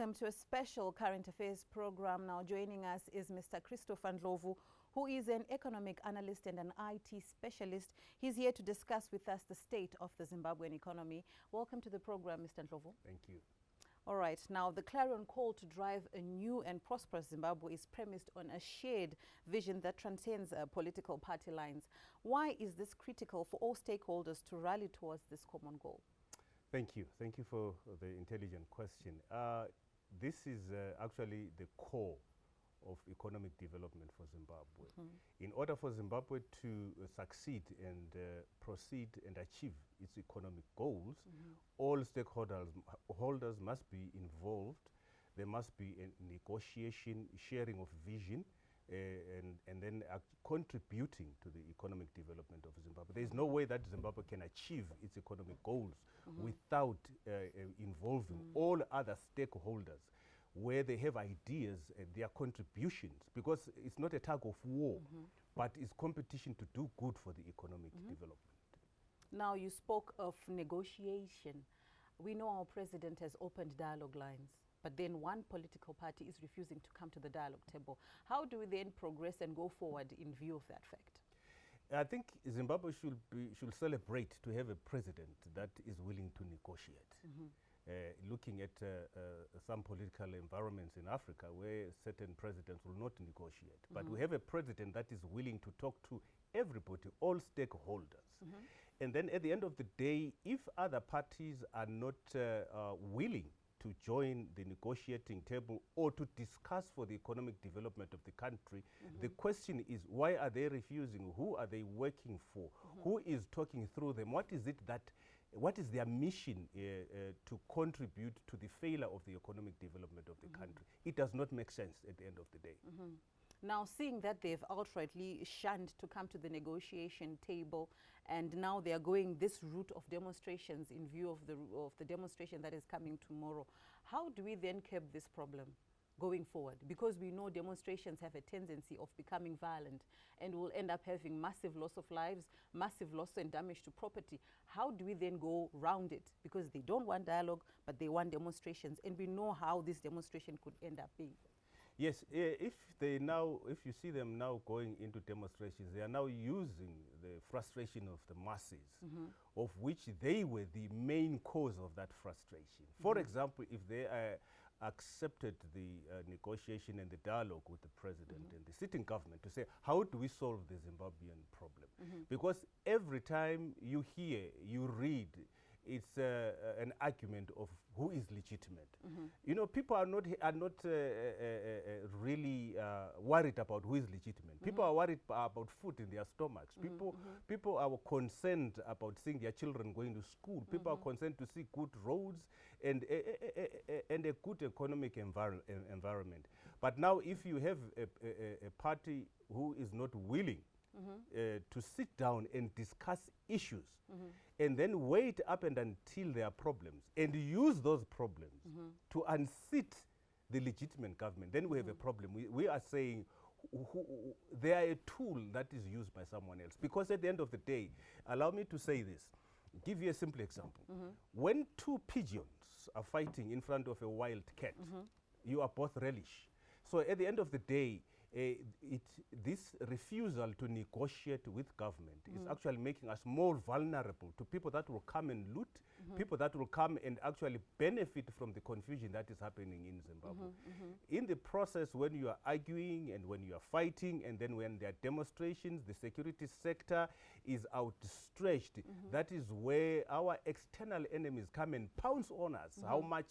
welcome to a special current affairs program. Now joining us is Mr. Christopher Ndlovu, who is an economic analyst and an IT specialist. He's here to discuss with us the state of the Zimbabwean economy. Welcome to the program, Mr. Ndlovu. Thank you. All right, now the clarion call to drive a new and prosperous Zimbabwe is premised on a shared vision that transcends political party lines. Why is this critical for all stakeholders to rally towards this common goal? Thank you. Thank you for the intelligent question. This is actually the core of economic development for Zimbabwe. In order for Zimbabwe to succeed and proceed and achieve its economic goals, all stakeholders must be involved. There must be a negotiation, sharing of vision, and then contributing to the economic development of Zimbabwe. There is no way that Zimbabwe can achieve its economic goals without involving all other stakeholders, where they have ideas and their contributions, because it's not a tug of war, but it's competition to do good for the economic development. Now you spoke of negotiation. We know our president has opened dialogue lines, but then one political party is refusing to come to the dialogue table. How do we then progress and go forward in view of that fact? I think Zimbabwe should celebrate to have a president that is willing to negotiate. Looking at some political environments in Africa where certain presidents will not negotiate. But we have a president that is willing to talk to everybody, all stakeholders. And then at the end of the day, if other parties are not willing to join the negotiating table or to discuss for the economic development of the country, the question is, why are they refusing? Who are they working for? Who is talking through them? What is it that, what is their mission to contribute to the failure of the economic development of the country? It does not make sense at the end of the day. Now, seeing that they've outrightly shunned to come to the negotiation table, and now they are going this route of demonstrations in view of the demonstration that is coming tomorrow, how do we then curb this problem going forward? Because we know demonstrations have a tendency of becoming violent and will end up having massive loss of lives, massive loss and damage to property. How do we then go round it? Because they don't want dialogue, but they want demonstrations, and we know how this demonstration could end up being. Yes, if you see them now going into demonstrations, they are now using the frustration of the masses, of which they were the main cause of that frustration. For example, if they accepted the negotiation and the dialogue with the president and the sitting government to say, how do we solve the Zimbabwean problem? Because every time you hear, you read, it's an argument of who is legitimate. You know, people are not really worried about who is legitimate. People are worried about food in their stomachs. People are concerned about seeing their children going to school. People are concerned to see good roads and a good economic environment. But now, if you have a party who is not willing to sit down and discuss issues and then wait up and until there are problems and use those problems to unseat the legitimate government, then we have a problem. We are saying they are a tool that is used by someone else. Because at the end of the day, allow me to say this, give you a simple example. When two pigeons are fighting in front of a wild cat, you are both relish. So at the end of the day, this refusal to negotiate with government is actually making us more vulnerable to people that will come and loot, people that will come and actually benefit from the confusion that is happening in Zimbabwe. In the process, when you are arguing and when you are fighting, and then when there are demonstrations, the security sector is outstretched. That is where our external enemies come and pounce on us. How much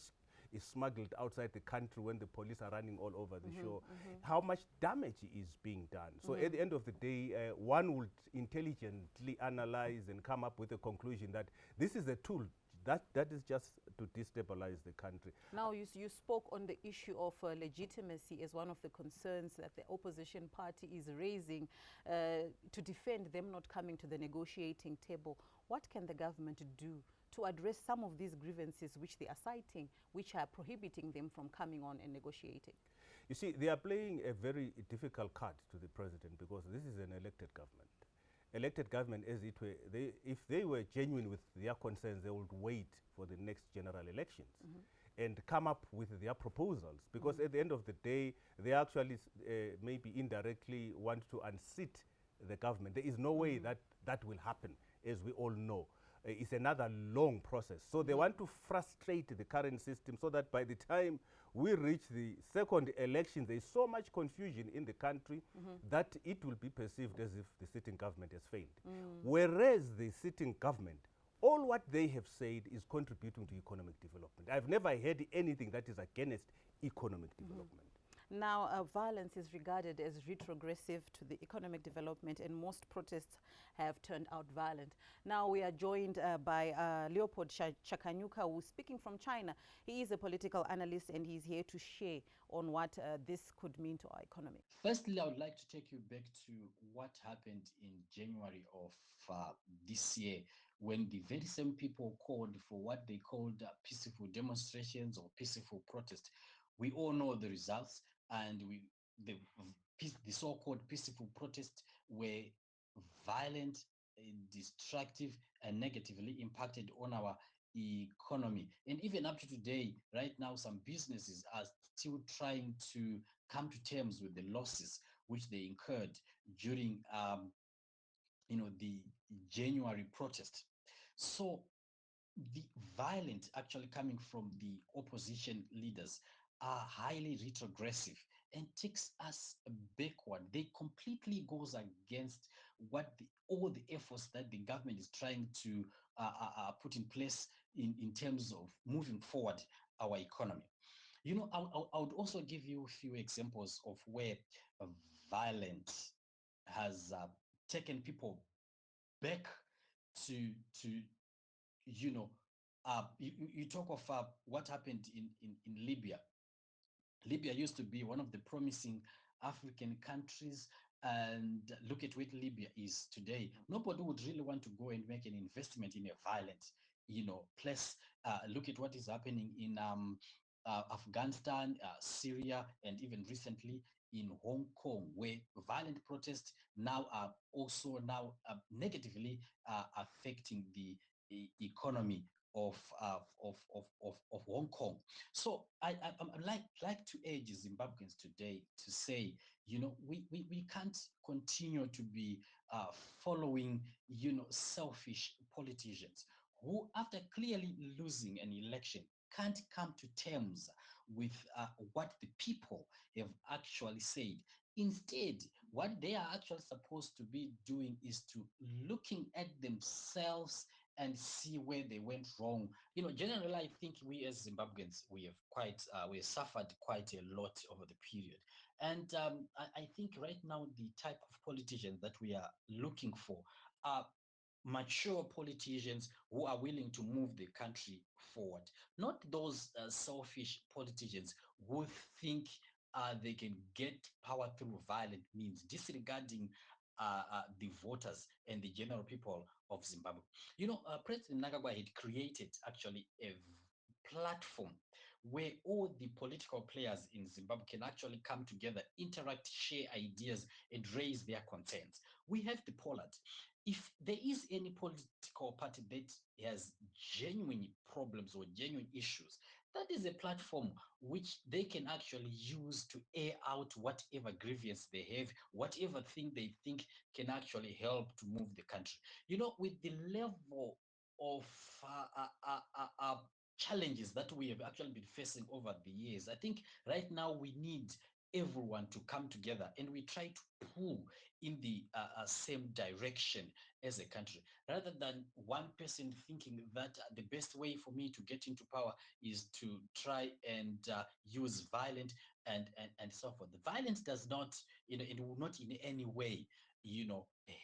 is smuggled outside the country when the police are running all over the show, how much damage is being done. So at the end of the day, one would intelligently analyze and come up with a conclusion that this is a tool that is just to destabilize the country. Now, you spoke on the issue of legitimacy as one of the concerns that the opposition party is raising to defend them not coming to the negotiating table. What can the government do to address some of these grievances which they are citing, which are prohibiting them from coming on and negotiating? You see, they are playing a very difficult card to the president because this is an elected government. Elected government, as it were, if they were genuine with their concerns, they would wait for the next general elections. and come up with their proposals, because at the end of the day, they actually maybe indirectly want to unseat the government. There is no way that that will happen, as we all know. It's another long process. So they want to frustrate the current system so that by the time we reach the second election, there is so much confusion in the country that it will be perceived as if the sitting government has failed. Whereas the sitting government, all what they have said is contributing to economic development. I've never heard anything that is against economic development. Now, violence is regarded as retrogressive to the economic development, and most protests have turned out violent. Now, we are joined by Leopold Chakanyuka, who's speaking from China. He is a political analyst, and he's here to share on what this could mean to our economy. Firstly, I would like to take you back to what happened in January of this year, when the very same people called for what they called peaceful demonstrations or peaceful protest. We all know the results, and the, the so-called peaceful protests were violent, destructive, and negatively impacted on our economy. And even up to today, right now, some businesses are still trying to come to terms with the losses which they incurred during the January protest. So the violence actually coming from the opposition leaders are highly retrogressive and takes us backward. They completely goes against what all the efforts that the government is trying to put in place in terms of moving forward our economy. I would also give you a few examples of where violence has taken people back to you know you talk of what happened in Libya. Libya used to be one of the promising African countries, and look at where Libya is today. Nobody would really want to go and make an investment in a violent, place. Look at what is happening in Afghanistan, Syria, and even recently in Hong Kong, where violent protests now are also now negatively affecting the economy of, of Hong Kong. So I like to urge Zimbabweans today to say, we can't continue to be following, selfish politicians who, after clearly losing an election, can't come to terms with what the people have actually said. Instead, what they are actually supposed to be doing is to looking at themselves and see where they went wrong. Generally, I think we as Zimbabweans, we have suffered quite a lot over the period. And I think right now the type of politicians that we are looking for are mature politicians who are willing to move the country forward, not those selfish politicians who think they can get power through violent means, disregarding the voters and the general people of Zimbabwe. President Nagagwa had created actually a platform where all the political players in Zimbabwe can actually come together, interact, share ideas, and raise their concerns. We have the Pollard. If there is any political party that has genuine problems or genuine issues, that is a platform which they can actually use to air out whatever grievance they have, whatever thing they think can actually help to move the country. With the level of challenges that we have actually been facing over the years, I think right now we need everyone to come together and we try to pull in the same direction as a country, rather than one person thinking that the best way for me to get into power is to try and use violence and so forth. The violence does not, it will not in any way,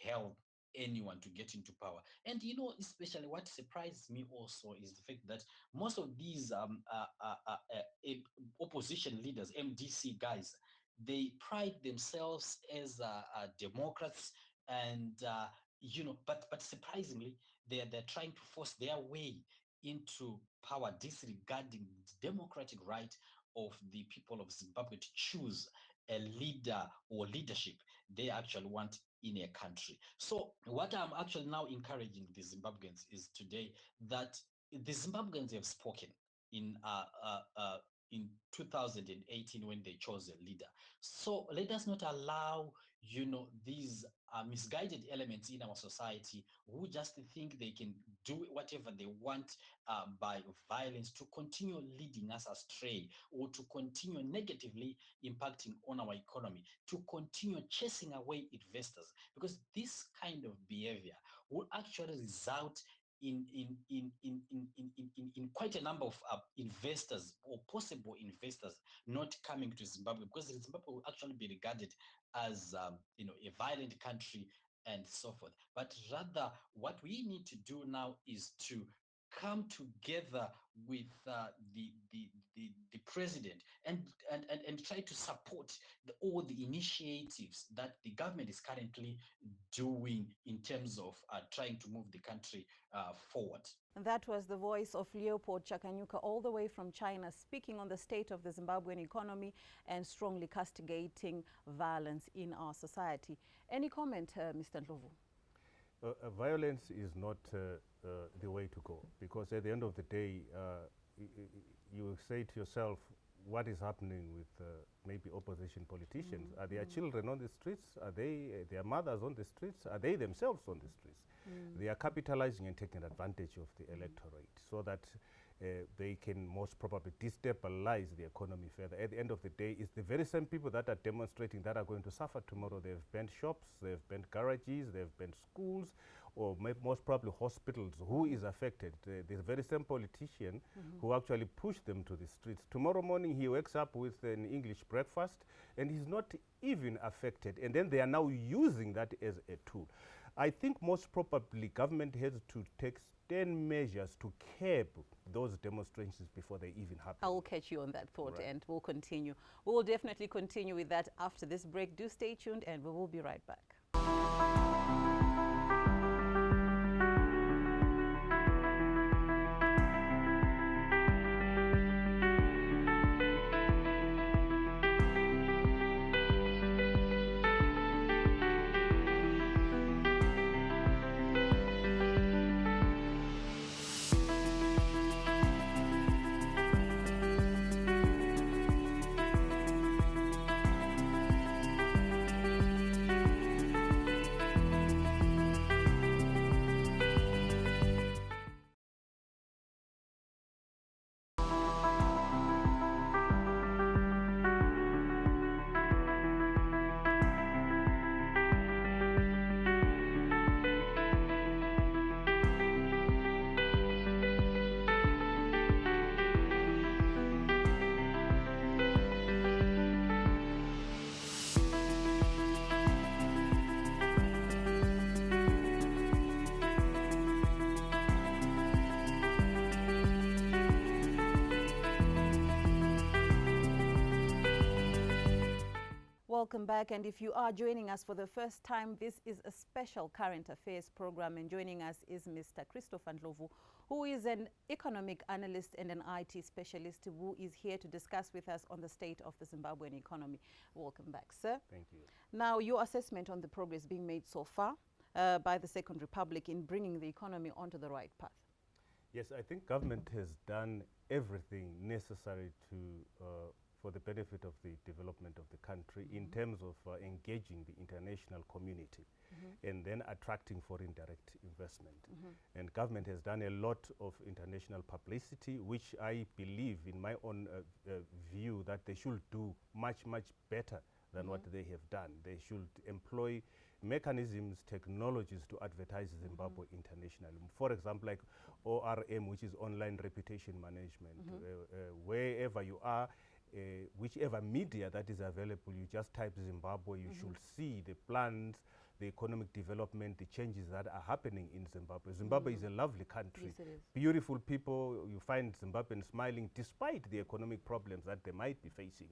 help anyone to get into power. And especially what surprised me also is the fact that most of these opposition leaders, MDC guys, they pride themselves as Democrats, and but surprisingly, they're trying to force their way into power, disregarding the democratic right of the people of Zimbabwe to choose a leader or leadership they actually want in a country. So what I'm actually now encouraging the Zimbabweans is today that the Zimbabweans have spoken. in 2018 when they chose a leader. So let us not allow, these misguided elements in our society who just think they can do whatever they want by violence to continue leading us astray, or to continue negatively impacting on our economy, to continue chasing away investors, because this kind of behavior will actually result in quite a number of investors or possible investors not coming to Zimbabwe, because Zimbabwe will actually be regarded as a violent country and so forth. But rather, what we need to do now is to come together with the president and try to support all the initiatives that the government is currently doing in terms of trying to move the country forward. And that was the voice of Leopold Chakanyuka, all the way from China, speaking on the state of the Zimbabwean economy and strongly castigating violence in our society. Any comment, Mr. Ndlovu? Violence is not the way to go, because at the end of the day, you say to yourself, what is happening with maybe opposition politicians? Are their children on the streets? Are they their mothers on the streets? Are they themselves on the streets? They are capitalizing and taking advantage of the electorate so that they can most probably destabilize the economy further. At the end of the day, it's the very same people that are demonstrating that are going to suffer tomorrow. They've banned shops, they've banned garages, they've banned schools, or most probably hospitals. Who is affected? The very same politician who actually pushed them to the streets. Tomorrow morning he wakes up with an English breakfast and he's not even affected. And then they are now using that as a tool. I think most probably government has to take stern measures to curb those demonstrations before they even happen. I will catch you on that thought, Right. and we'll continue. We will definitely continue with that after this break. Do stay tuned, and we will be right back. Welcome back, and if you are joining us for the first time, this is a special current affairs program, and joining us is Mr. Christopher Ndlovu, who is an economic analyst and an IT specialist who is here to discuss with us on the state of the Zimbabwean economy. Welcome back, sir. Thank you. Now, your assessment on the progress being made so far by the Second Republic in bringing the economy onto the right path. Yes, I think government has done everything necessary to for the benefit of the development of the country in terms of engaging the international community and then attracting foreign direct investment. And government has done a lot of international publicity, which I believe, in my own view, that they should do much, much better than what they have done. They should employ mechanisms, technologies to advertise Zimbabwe internationally. For example, like ORM, which is online reputation management. Wherever you are, whichever media that is available, you just type Zimbabwe, you should see the plans, the economic development, the changes that are happening in Zimbabwe. Zimbabwe is a lovely country, Yes, it is. beautiful people. You find Zimbabweans smiling despite the economic problems that they might be facing.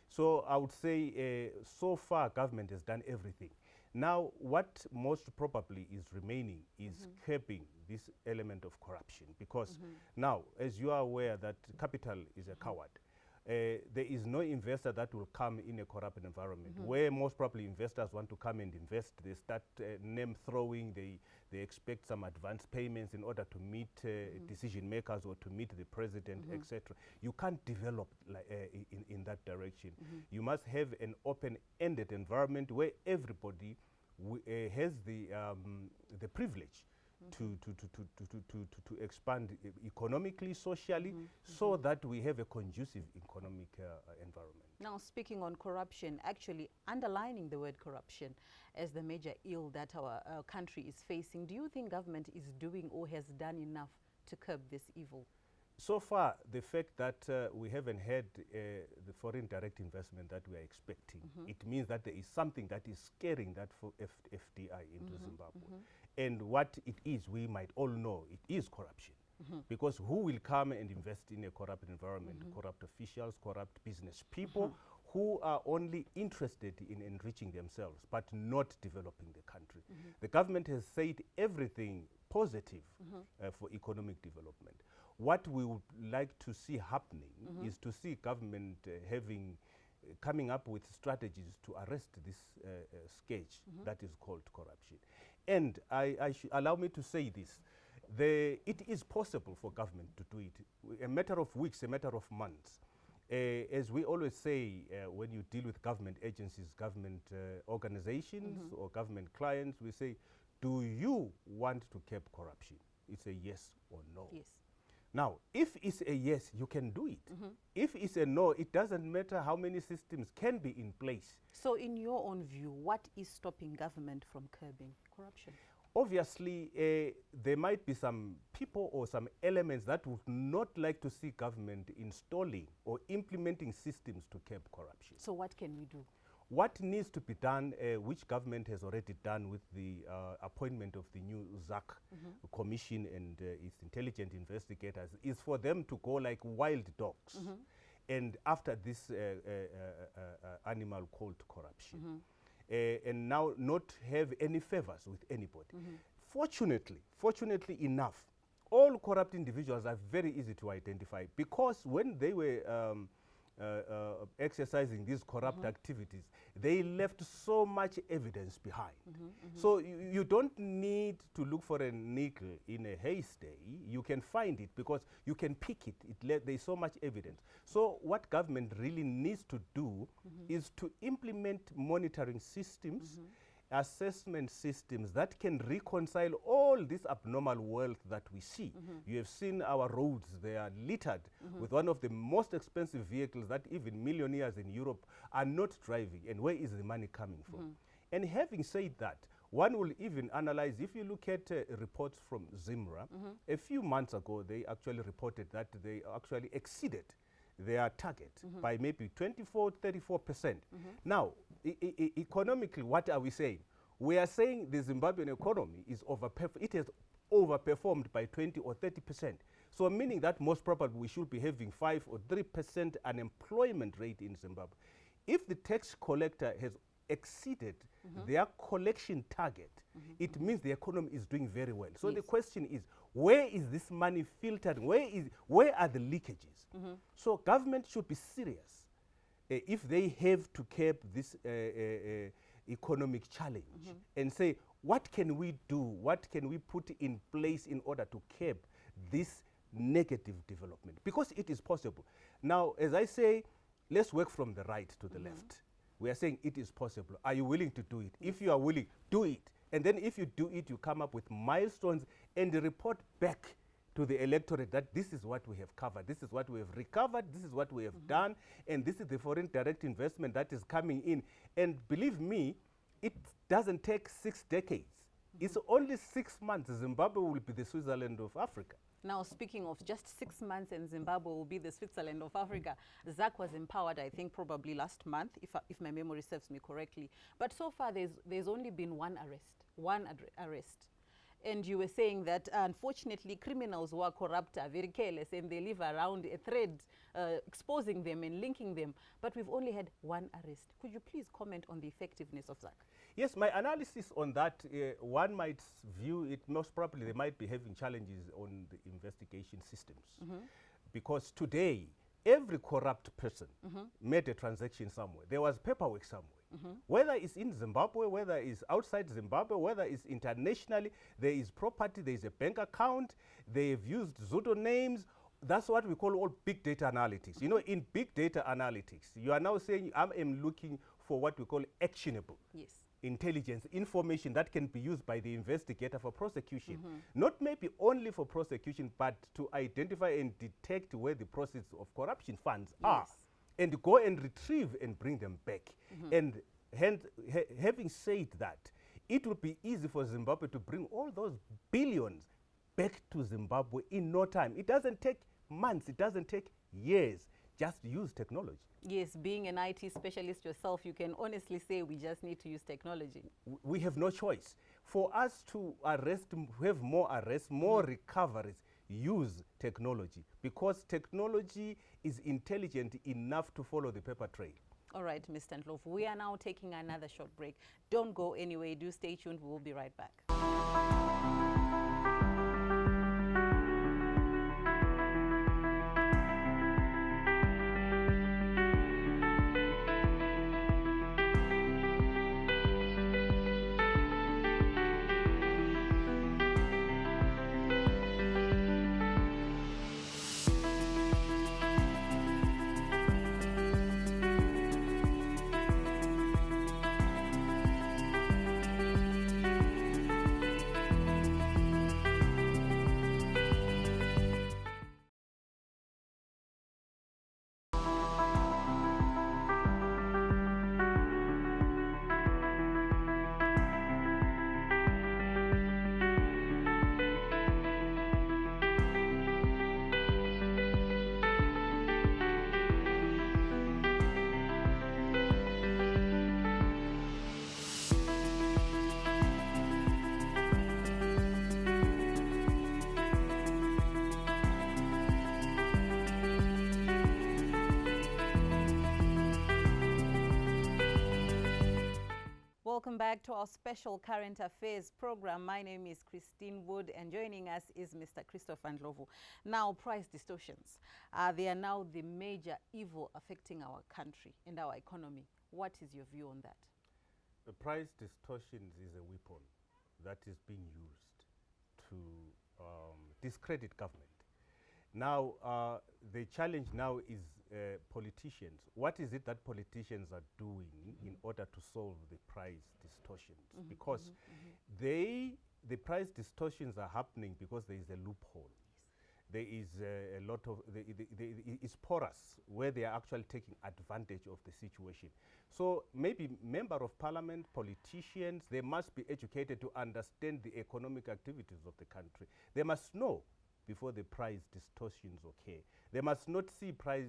So I would say so far government has done everything. Now what most probably is remaining is curbing this element of corruption, because now, as you are aware, that capital is a coward. there is no investor that will come in a corrupt environment where most probably investors want to come and invest. They start name throwing, they expect some advance payments in order to meet decision makers or to meet the president, etc. You can't develop like, in that direction. You must have an open-ended environment where everybody has the privilege to expand economically, socially, so that we have a conducive economic environment. Now, speaking on corruption, actually underlining the word corruption as the major ill that our country is facing, do you think government is doing or has done enough to curb this evil? So far, the fact that we haven't had the foreign direct investment that we are expecting, it means that there is something that is scaring that for FDI into Zimbabwe. And what it is, we might all know, it is corruption. Because who will come and invest in a corrupt environment? Corrupt officials, corrupt business people who are only interested in enriching themselves, but not developing the country. The government has said everything positive for economic development. What we would like to see happening is to see government coming up with strategies to arrest this scourge that is called corruption. And allow me to say this. It is possible for government to do it. A matter of weeks, a matter of months. As we always say, when you deal with government agencies, government organizations or government clients, we say, do you want to curb corruption? It's a yes or no. Yes. Now, if it's a yes, you can do it. If it's a no, it doesn't matter how many systems can be in place. So in your own view, what is stopping government from curbing corruption? Obviously, there might be some people or some elements that would not like to see government installing or implementing systems to curb corruption. So what can we do? What needs to be done, which government has already done with the appointment of the new ZAC commission and its intelligent investigators, is for them to go like wild dogs and after this animal called corruption. And now not have any favors with anybody. Fortunately enough, all corrupt individuals are very easy to identify, because when they were exercising these corrupt activities, they left so much evidence behind. So you don't need to look for a nickel in a haystack. You can find it because you can pick it. There's so much evidence. So what government really needs to do is to implement monitoring systems, assessment systems that can reconcile all this abnormal wealth that we see. You have seen our roads, they are littered with one of the most expensive vehicles that even millionaires in Europe are not driving. And where is the money coming from? And having said that, one will even analyze, if you look at reports from ZIMRA, a few months ago, they actually reported that they actually exceeded their target by maybe 24–34%. Now, economically, what are we saying? We are saying the Zimbabwean economy is it has overperformed by 20 or 30%. So meaning that most probably we should be having 5 or 3% unemployment rate in Zimbabwe. If the tax collector has exceeded their collection target, it means the economy is doing very well. So the question is, where is this money filtered? Where are the leakages? So government should be serious if they have to curb this economic challenge and say, what can we do? What can we put in place in order to curb this negative development? Because it is possible. Now, as I say, let's work from the right to the left. We are saying it is possible. Are you willing to do it? If you are willing, do it. And then if you do it, you come up with milestones and report back to the electorate that this is what we have covered, this is what we have recovered, this is what we have done, and this is the foreign direct investment that is coming in. And believe me, it doesn't take 6 decades. It's only 6 months. Zimbabwe will be the Switzerland of Africa. Now, speaking of just 6 months and Zimbabwe will be the Switzerland of Africa, ZAC was empowered, I think, probably last month, if my memory serves me correctly. But so far, there's only been one arrest. And you were saying that, unfortunately, criminals who are corrupt are very careless and they live around a thread, exposing them and linking them. But we've only had one arrest. Could you please comment on the effectiveness of ZAC? Yes, my analysis on that, one might view it, most probably they might be having challenges on the investigation systems. Because today, every corrupt person made a transaction somewhere. There was paperwork somewhere. Whether it's in Zimbabwe, whether it's outside Zimbabwe, whether it's internationally, there is property, there is a bank account, they've used pseudonyms. That's what we call all big data analytics. You know, in big data analytics, you are now saying I am looking for what we call actionable intelligence, information that can be used by the investigator for prosecution. Not maybe only for prosecution, but to identify and detect where the proceeds of corruption funds are, and go and retrieve and bring them back. And having said that, it would be easy for Zimbabwe to bring all those billions back to Zimbabwe in no time. It doesn't take months, it doesn't take years. Just use technology. Yes, being an IT specialist yourself, you can honestly say we just need to use technology. We have no choice. For us to have more arrests, more recoveries, use technology, because technology is intelligent enough to follow the paper trail. All right, Mr. Ndlovu, we are now taking another short break. Don't go anywhere. Do stay tuned. We will be right back. Welcome back to our special current affairs program. My name is Christine Wood, and joining us is Mr. Christopher Ndlovu. Now, price distortions. They are now the major evil affecting our country and our economy. What is your view on that? The price distortions is a weapon that is being used to discredit government. Now, the challenge now is politicians. What is it that politicians are doing in order to solve the price distortions? Because the price distortions are happening because there is a loophole. There is a lot of, it's porous, where they are actually taking advantage of the situation. So maybe member of parliament, politicians, they must be educated to understand the economic activities of the country. They must know before the price distortions occur. They must not see price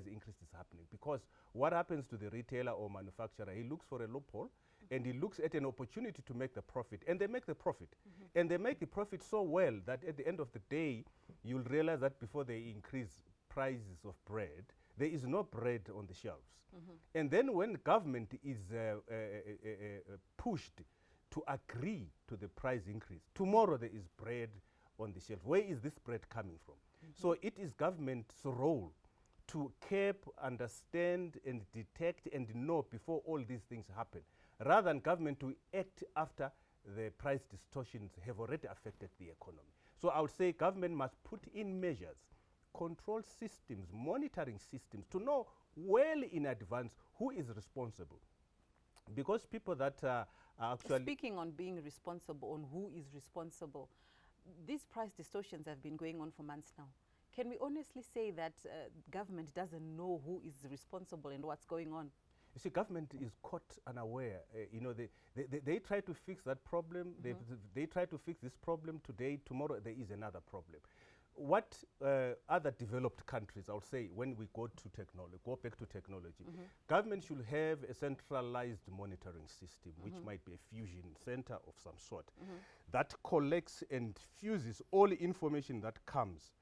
increases happening, because what happens to the retailer or manufacturer, he looks for a loophole and he looks at an opportunity to make the profit, and they make the profit. And they make the profit so well that at the end of the day, you'll realize that before they increase prices of bread, there is no bread on the shelves. And then when government is pushed to agree to the price increase, tomorrow there is bread on the shelf. Where is this bread coming from? So it is government's role to keep, understand, and detect and know before all these things happen, rather than government to act after the price distortions have already affected the economy. So I would say government must put in measures, control systems, monitoring systems, to know well in advance who is responsible. Because people that are actually... Speaking on being responsible, on who is responsible, these price distortions have been going on for months now. Can we honestly say that government doesn't know who is responsible and what's going on? You see, government is caught unaware. You know, they try to fix that problem. They try to fix this problem today. Tomorrow there is another problem. What other developed countries, I would say, when we go to technology, go back to technology, government should have a centralized monitoring system, which might be a fusion center of some sort, that collects and fuses all information that comes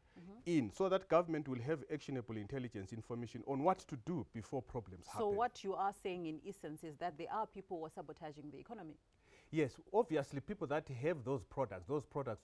in, so that government will have actionable intelligence information on what to do before problems happen. So what you are saying in essence is that there are people who are sabotaging the economy. Yes, obviously people that have those products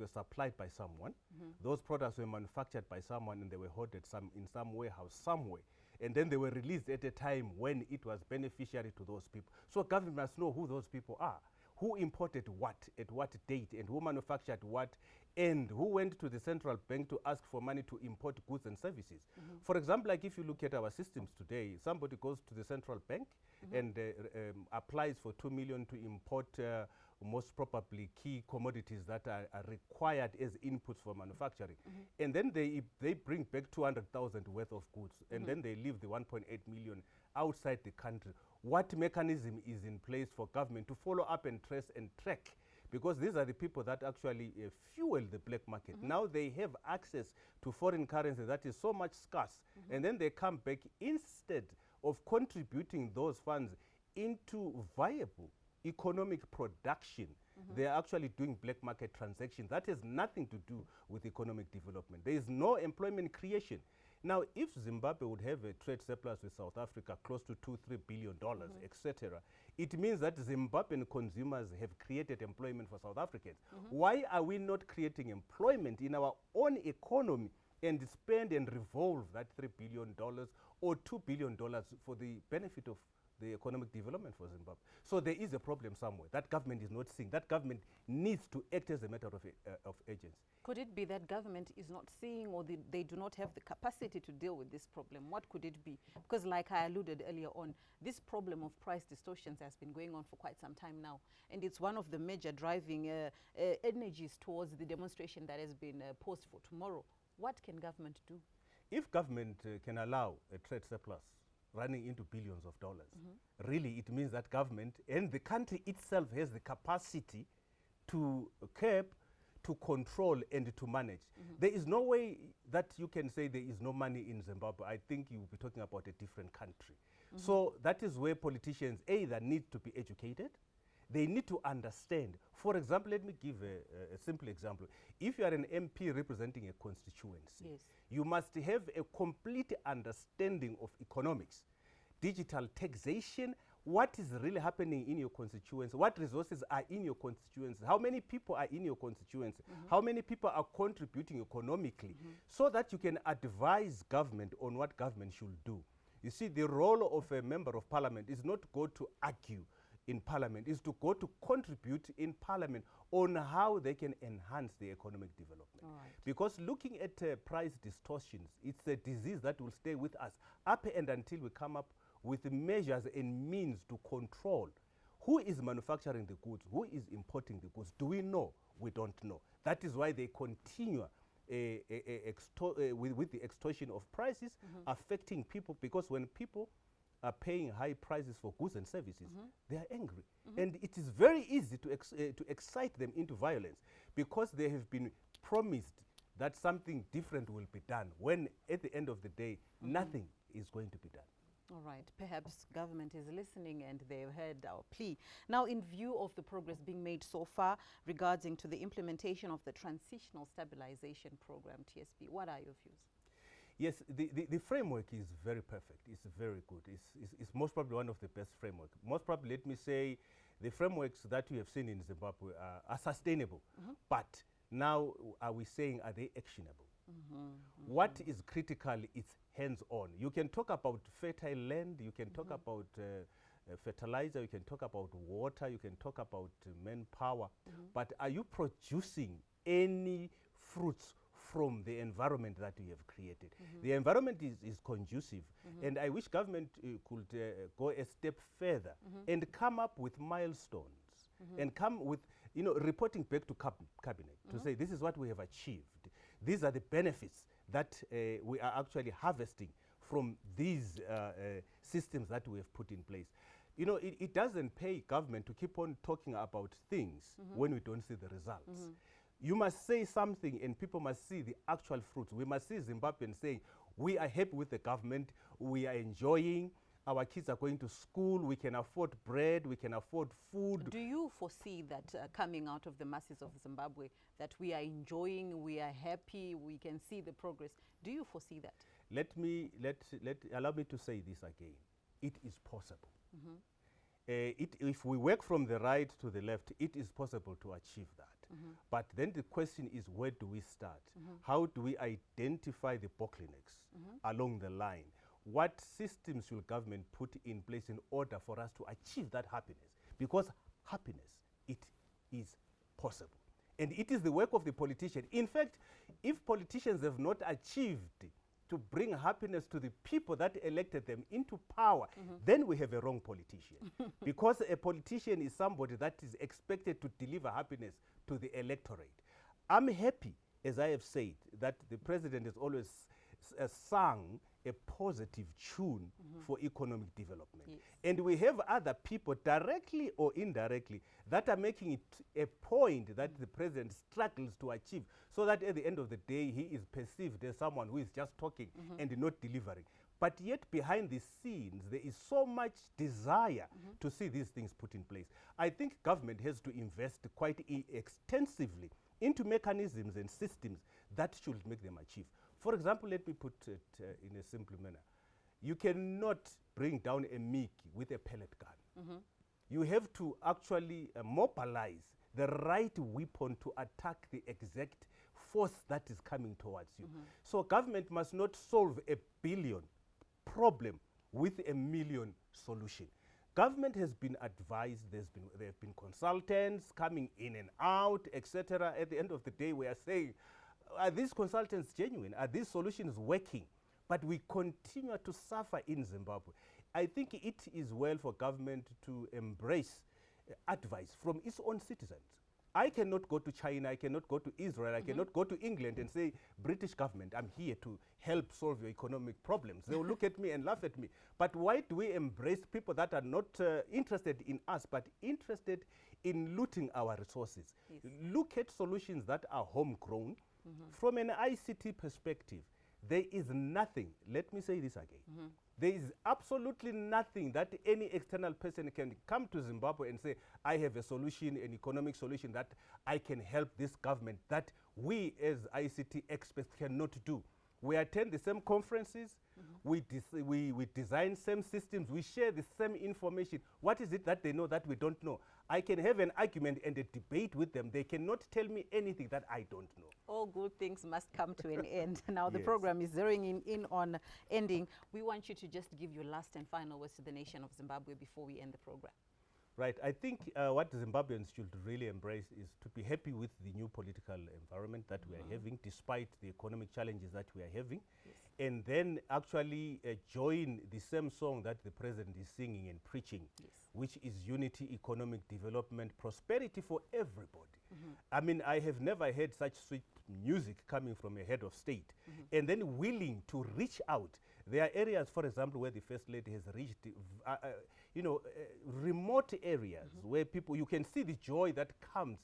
were supplied by someone, those products were manufactured by someone, and they were hoarded in some warehouse somewhere. And then they were released at a time when it was beneficiary to those people. So government must know who those people are, who imported what, at what date, and who manufactured what, and who went to the central bank to ask for money to import goods and services. For example, like if you look at our systems today, somebody goes to the central bank and applies for 2 million to import most probably key commodities that are required as inputs for manufacturing. And then they bring back 200,000 worth of goods, and then they leave the 1.8 million outside the country. What mechanism is in place for government to follow up and trace and track? Because these are the people that actually fuel the black market. Now they have access to foreign currency that is so much scarce, and then they come back instead of contributing those funds into viable economic production. They are actually doing black market transactions. That has nothing to do with economic development. There is no employment creation. Now, if Zimbabwe would have a trade surplus with South Africa close to $2-3 billion, etc., it means that Zimbabwean consumers have created employment for South Africans. Why are we not creating employment in our own economy and spend and revolve that $3 billion or $2 billion for the benefit of the economic development for Zimbabwe? So there is a problem somewhere that government is not seeing. That government needs to act as a matter of agency. Could it be that government is not seeing, or they do not have the capacity to deal with this problem? What could it be? Because like I alluded earlier on, this problem of price distortions has been going on for quite some time now. And it's one of the major driving energies towards the demonstration that has been posed for tomorrow. What can government do? If government can allow a trade surplus running into billions of dollars, really it means that government and the country itself has the capacity to curb, to control, and to manage. There is no way that you can say there is no money in Zimbabwe. I think you will be talking about a different country. So that is where politicians either need to be educated, they need to understand. For example, let me give a simple example. If you are an MP representing a constituency, you must have a complete understanding of economics, digital taxation, what is really happening in your constituency, what resources are in your constituency, how many people are in your constituency, how many people are contributing economically, so that you can advise government on what government should do. You see, the role of a member of parliament is not go to argue in parliament, is to go to contribute in parliament on how they can enhance the economic development. Because looking at price distortions, it's a disease that will stay with us up and until we come up with measures and means to control who is manufacturing the goods, who is importing the goods. Do we know? We don't know. That is why they continue with the extortion of prices affecting people, because when people are paying high prices for goods and services, they are angry. And it is very easy to excite them into violence, because they have been promised that something different will be done, when at the end of the day, nothing is going to be done. All right, perhaps government is listening and they've heard our plea. Now, in view of the progress being made so far regarding to the implementation of the Transitional Stabilization Program, TSP, what are your views? Yes, the framework is very perfect. It's very good. It's most probably one of the best frameworks. Most probably, let me say, the frameworks that we have seen in Zimbabwe are sustainable. But now, are we saying, are they actionable? What is critical is hands-on. You can talk about fertile land, you can talk about fertilizer, you can talk about water, you can talk about manpower, but are you producing any fruits from the environment that you have created? The environment is conducive, and I wish government could go a step further and come up with milestones and come with, reporting back to cabinet to say this is what we have achieved. These are the benefits that we are actually harvesting from these systems that we have put in place. It doesn't pay government to keep on talking about things when we don't see the results. You must say something and people must see the actual fruits. We must see Zimbabweans saying, we are happy with the government, we are enjoying, our kids are going to school, we can afford bread, we can afford food. Do you foresee that coming out of the masses of Zimbabwe, that we are enjoying, we are happy, we can see the progress? Do you foresee that? Allow me to say this again. It is possible. If we work from the right to the left, it is possible to achieve that. But then the question is, where do we start? How do we identify the bottlenecks along the line? What systems will government put in place in order for us to achieve that happiness? Because happiness, it is possible. And it is the work of the politician. In fact, if politicians have not achieved to bring happiness to the people that elected them into power, then we have a wrong politician. Because a politician is somebody that is expected to deliver happiness to the electorate. I'm happy, as I have said, that the president has always sung a positive tune for economic development. Yes. And we have other people, directly or indirectly, that are making it a point that the president struggles to achieve, so that at the end of the day, he is perceived as someone who is just talking and not delivering. But yet, behind the scenes, there is so much desire to see these things put in place. I think government has to invest quite extensively into mechanisms and systems that should make them achieve. For example, let me put it in a simple manner. You cannot bring down a Mickey with a pellet gun. You have to actually mobilize the right weapon to attack the exact force that is coming towards you. So government must not solve a billion problem with a million solution. Government has been advised, there have been consultants coming in and out, etc. At the end of the day, we are saying, are these consultants genuine? Are these solutions working? But we continue to suffer in Zimbabwe. I think it is well for government to embrace advice from its own citizens. I cannot go to China, I cannot go to Israel, I cannot go to England and say, British government, I'm here to help solve your economic problems. They will look at me and laugh at me. But why do we embrace people that are not interested in us, but interested in looting our resources? Yes. Look at solutions that are homegrown. From an ICT perspective, there is nothing, let me say this again, there is absolutely nothing that any external person can come to Zimbabwe and say, I have a solution, an economic solution that I can help this government, that we as ICT experts cannot do. We attend the same conferences, we design same systems, we share the same information. What is it that they know that we don't know? I can have an argument and a debate with them. They cannot tell me anything that I don't know. All good things must come to an end. Now the Yes. program is zeroing in on ending. We want you to just give your last and final words to the nation of Zimbabwe before we end the program. Right. I think what Zimbabweans should really embrace is to be happy with the new political environment that we are having, despite the economic challenges that we are having. Yes. And then actually join the same song that the president is singing and preaching, Yes. which is unity, economic development, prosperity for everybody. I mean, I have never heard such sweet music coming from a head of state, and then willing to reach out. There are areas, for example, where the First Lady has reached, remote areas where people, you can see the joy that comes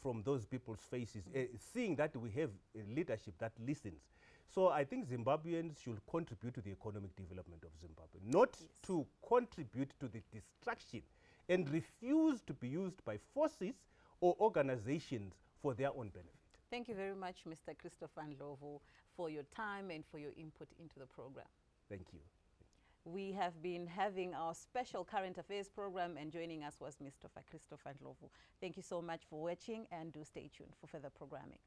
from those people's faces, seeing that we have a leadership that listens. So I think Zimbabweans should contribute to the economic development of Zimbabwe, not to contribute to the destruction, and refuse to be used by forces or organizations for their own benefit. Thank you very much, Mr. Christopher Ndlovu, for your time and for your input into the program. Thank you. We have been having our special current affairs program, and joining us was Mr. Christopher Ndlovu. Thank you so much for watching, and do stay tuned for further programming.